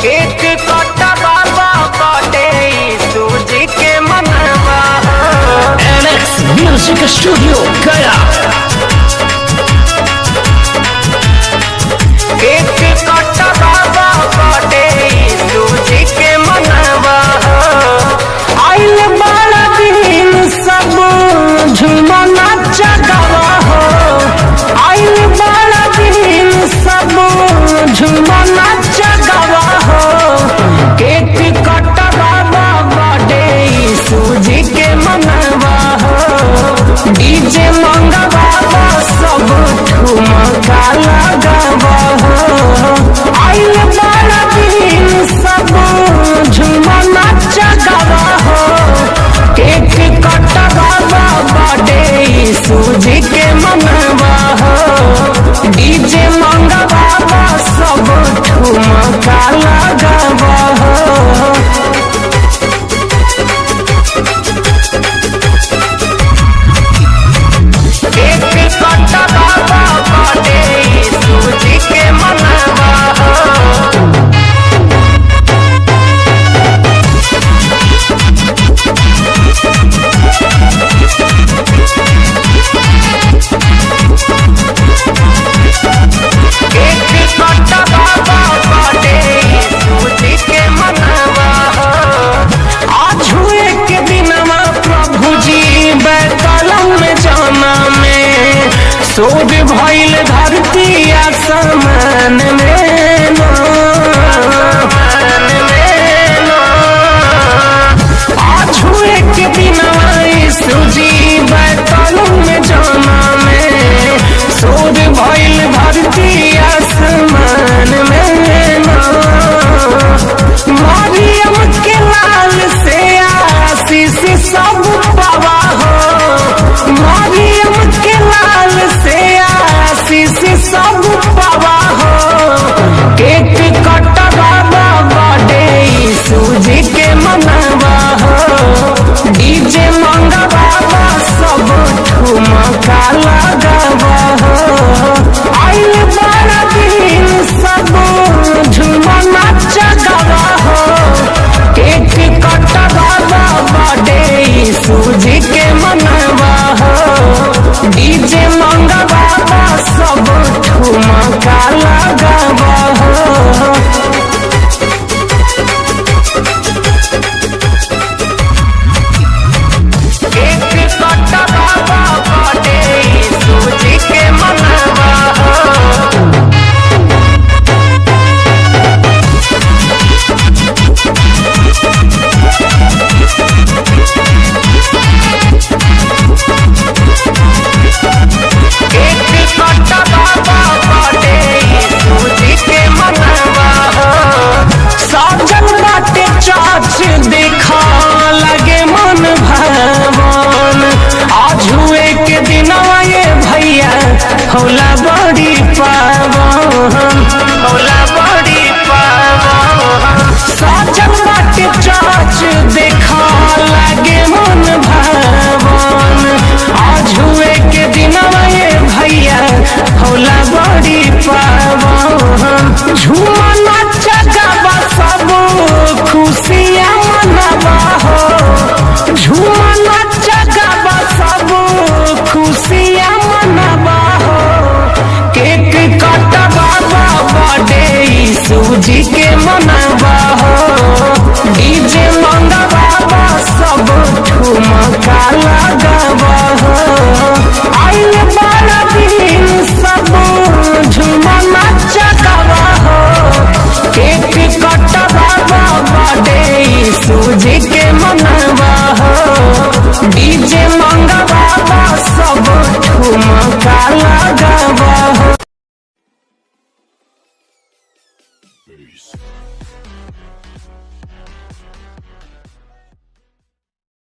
Cake कटवा बाटे सूजी के मनवा NX Music Studio गया। केक कटवा बाटे सूजी के मनवा आइल बड़ा दिन सब झूमा नाचा गावा हो। आइल बड़ा दिन सब झूमा नाचा गावा हो। केक कटवा बाटे सूजी के मनवा हो। डीजे मंगवा सब ठुमका लगावा हो। आइल बड़ा दिन सब झूमा नाचा गावा हो। केक कटवा बाटे सूजी के मनवा हो। डीजे मंगवा सब ठुमका लगावा हो। केक कटवा बाटे सूजी के मनवा केक कटवा बाटे सूजी के मनवा आज हुए के दिनमा प्रभु जी बैतलम में जाना में शोध भइल धरती आसमान में ना। आज हुए के दिनमा यीशु जी बैतलम में जाना में शोध भइल धरती आसमान में ना। मरियम के लाल से आशीष सब पावा हो। मरियम के लाल से आशीष सब पावा हो। केक कटवा बाटे सूजी के मनवा हो। डीजे मंगवा सब ठुमका लगावा हो। आइल बड़ा दिन सब झूमा नाचा गावा हो। केक कटवा बाटे सूजी के मनवा हो। डीजे मंगवा सब ठुमका लगावा हो। केक कटवा बाटे सूजी के मनवा केक कटवा बाटे सूजी के मनवा साजन बाटे चाच देखा लगे मन भवन। आज हुए के दिनवा ये भैया होला बड़ी पावन। होला बड़ी पावन साजन बाटे चाच देखा लगे मन भवन। आज हुए के दिनवा ये भैया होला बड़ी पावन। झूमा नाचा गावा सब खुशियाँ मनवा हो। झूमा नाचा गावा सब खुशियाँ मनवा हो। केक कटवा बाटे सूजी के मनवा हो। डीजे मंगवा सब ठुमका लगावा हो। आइल बड़ा दिन सब झूमा नाचा गावा हो। केक कटवा बाटे सूजी के मनवा हो। डीजे